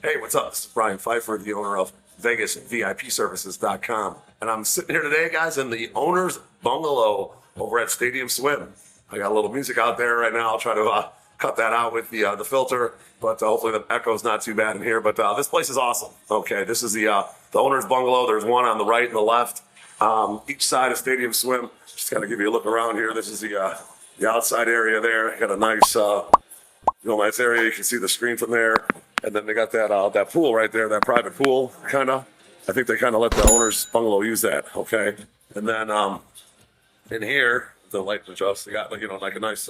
Hey, what's up? This is Brian Pfeiffer, the owner of VegasVIPServices.com. And I'm sitting here today, guys, in the owner's bungalow over at Stadium Swim. I got a little music out there right now. I'll try to cut that out with the filter, but hopefully the echo's not too bad in here. But this place is awesome. Okay, this is the owner's bungalow. There's one on the right and the left. Each side of Stadium Swim. Just kind of give you a look around here. This is the outside area there. Got a nice nice area. You can see the screen from there. And then they got that pool right there, that private pool, kind of. I think they kind of let the owner's bungalow use that, okay? And then in here, the light adjusts. They got like a nice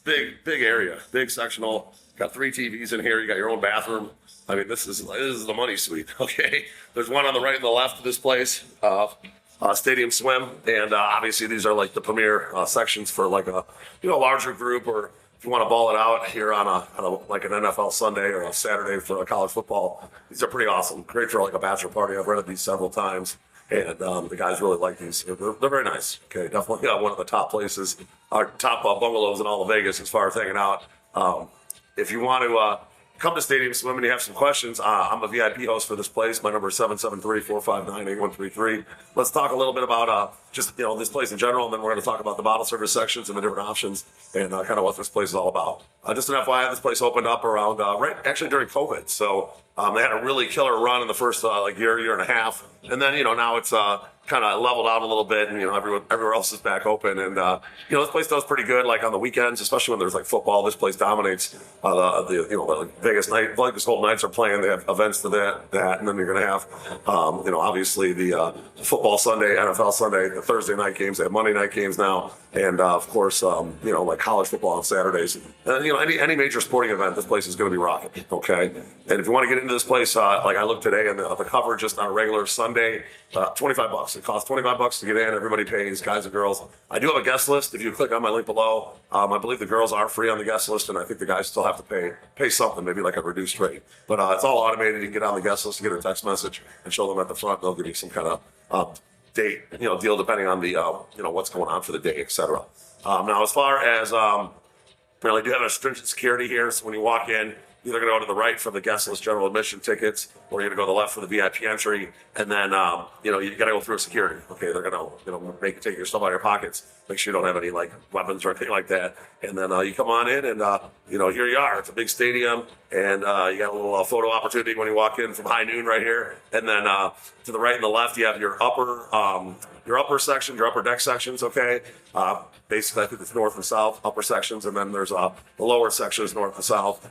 big area, big sectional. Got 3 TVs in here. You got your own bathroom. I mean, this is the money suite, okay? There's one on the right and the left of this place. Stadium Swim, and obviously these are like the premier sections for like a larger group, or if you want to ball it out here on like an NFL Sunday or a Saturday for a college football. These are pretty awesome, great for like a bachelor party. I've rented these several times, and the guys really like these. They're very nice. Okay, definitely one of the top places, top bungalows in all of Vegas as far as hanging out. If you want to come to Stadium Swim and you have some questions, I'm a VIP host for this place. My number is 773-459-8133. Let's talk a little bit about just this place in general, and then we're going to talk about the bottle service sections and the different options and kind of what this place is all about. Just an FYI, this place opened up around actually during COVID. So they had a really killer run in the first year and a half, and then now it's kind of leveled out a little bit, and everywhere else is back open, and this place does pretty good. Like on the weekends, especially when there's like football, this place dominates. The Vegas night, like this whole nights are playing. They have events to that, and then you're gonna have obviously the football Sunday, NFL Sunday, the Thursday night games. They have Monday night games now, and of course like college football on Saturdays. And any major sporting event, this place is going to be rocking. Okay, and if you want to get into this place, like I looked today, and the cover just on a regular Sunday, $25. It costs $25 to get in. Everybody pays, guys and girls. I do have a guest list. If you click on my link below, I believe the girls are free on the guest list, and I think the guys still have to pay something, maybe like a reduced rate. But it's all automated. You can get on the guest list, get a text message, and show them at the front. They'll give you some kind of date, deal depending on the what's going on for the day, etc. Now, as far as they do have a stringent security here, so when you walk in, you're either going to go to the right for the guest list general admission tickets, or you're going to go to the left for the VIP entry, and then you got to go through security. Okay, they're going to make you take your stuff out of your pockets, make sure you don't have any like weapons or anything like that, and then you come on in, and here you are. It's a big stadium, and you got a little photo opportunity when you walk in from high noon right here, and then to the right and the left you have your upper section, your upper deck sections. Okay. Basically, I think it's north and south, upper sections, and then there's the lower sections, north and south.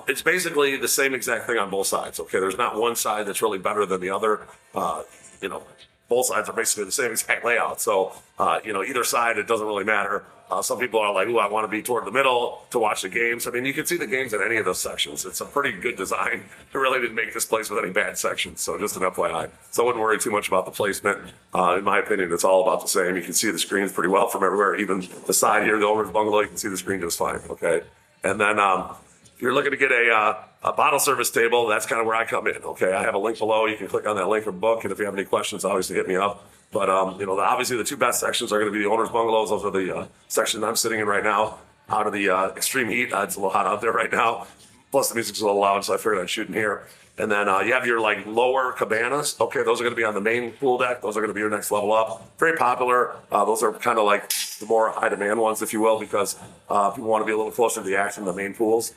It's basically the same exact thing on both sides. Okay, there's not one side that's really better than the other. Both sides are basically the same exact layout. So, either side, it doesn't really matter. Some people are like, "Ooh, I want to be toward the middle to watch the games." I mean, you can see the games in any of those sections. It's a pretty good design. It really didn't make this place with any bad sections. So just an FYI. So I wouldn't worry too much about the placement. In my opinion, it's all about the same. You can see the screens pretty well from everywhere. Even the side here, the owner's bungalow, you can see the screen just fine. Okay. And then if you're looking to get a bottle service table, that's kind of where I come in. Okay. I have a link below. You can click on that link or book. And if you have any questions, obviously hit me up. But, obviously the 2 best sections are going to be the owner's bungalows. Those are the sections I'm sitting in right now out of the extreme heat. It's a little hot out there right now. Plus the music's a little loud, so I figured I'd shoot in here. And then you have your like lower cabanas. Okay, those are going to be on the main pool deck. Those are going to be your next level up. Very popular. Those are kind of like the more high demand ones, if you will, because people want to be a little closer to the action than the main pools.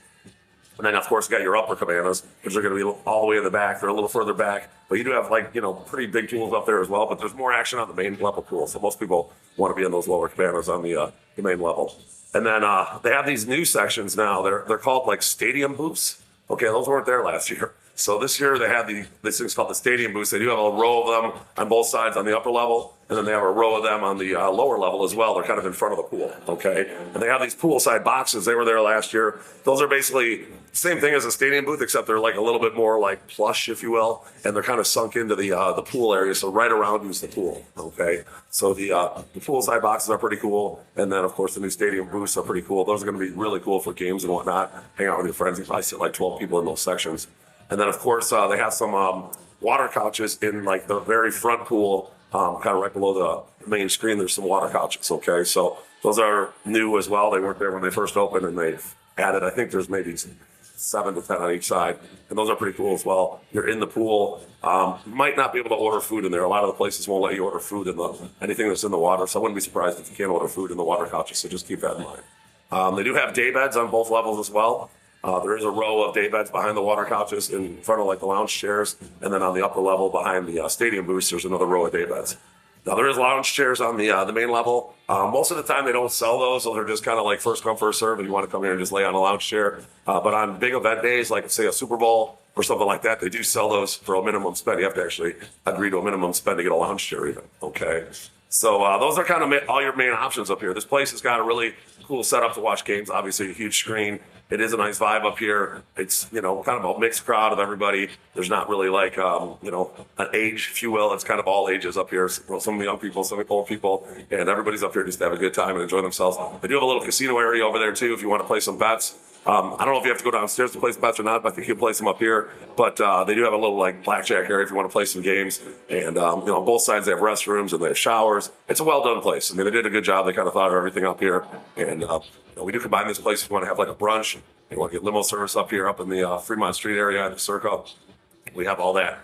And then, of course, you got your upper cabanas, which are going to be all the way in the back. They're a little further back. But you do have, pretty big pools up there as well. But there's more action on the main level pool. So most people want to be in those lower cabanas on the main level. And then they have these new sections now. They're called, stadium booths. Okay, those weren't there last year. So this year they have these things called the stadium booths. They do have a row of them on both sides on the upper level, and then they have a row of them on the lower level as well. They're kind of in front of the pool, okay? And they have these poolside boxes. They were there last year. Those are basically the same thing as a stadium booth, except they're like a little bit more like plush, if you will, and they're kind of sunk into the pool area. So right around you is the pool, okay? So the poolside boxes are pretty cool, and then of course the new stadium booths are pretty cool. Those are going to be really cool for games and whatnot. Hang out with your friends. You probably sit like 12 people in those sections. And then, of course, they have some water couches in, the very front pool, kind of right below the main screen. There's some water couches, okay? So those are new as well. They weren't there when they first opened, and they've added, I think there's maybe 7 to 10 on each side, and those are pretty cool as well. You're in the pool. You might not be able to order food in there. A lot of the places won't let you order food in anything that's in the water, so I wouldn't be surprised if you can't order food in the water couches, so just keep that in mind. They do have day beds on both levels as well. There is a row of day beds behind the water couches in front of like the lounge chairs, and then on the upper level behind the stadium booths, there's another row of day beds. Now there is lounge chairs on the main level. Most of the time they don't sell those, so they're just kind of like first come first serve. If you want to come here and just lay on a lounge chair, but on big event days, like say a Super Bowl or something like that, they do sell those for a minimum spend. You have to actually agree to a minimum spend to get a lounge chair even. Okay. So those are kind of all your main options up here. This place has got a really cool setup to watch games. Obviously, a huge screen. It is a nice vibe up here. It's, kind of a mixed crowd of everybody. There's not really like, an age, if you will. It's kind of all ages up here. Some young people, some old people, and everybody's up here just to have a good time and enjoy themselves. They do have a little casino area over there too if you want to play some bets. I don't know if you have to go downstairs to place bets or not, but I think you can place them up here. But they do have a little like blackjack area if you want to play some games. And on both sides they have restrooms and they have showers. It's a well done place. I mean, they did a good job. They kind of thought of everything up here. And we do combine this place if you want to have like a brunch. You want to get limo service up here, up in the Fremont Street area in the Circa. We have all that.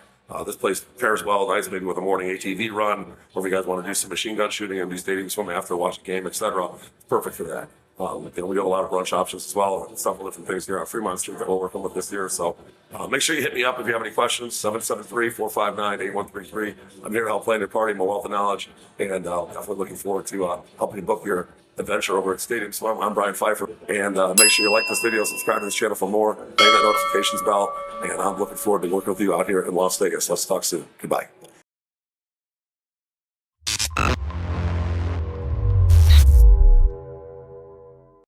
This place pairs well, nice, maybe with a morning ATV run, or if you guys want to do some machine gun shooting and do stadium swimming after watch a game, etc. Perfect for that. We do a lot of brunch options as well, and several different things here on Fremont Street that we're working with this year. So make sure you hit me up if you have any questions, 773-459-8133. I'm here to help plan your party, my wealth of knowledge, and definitely looking forward to helping you book your adventure over at Stadium Swim. I'm Brian Pfeiffer, and make sure you like this video, subscribe to this channel for more, bang that notifications bell, and I'm looking forward to working with you out here in Las Vegas. Let's talk soon. Goodbye.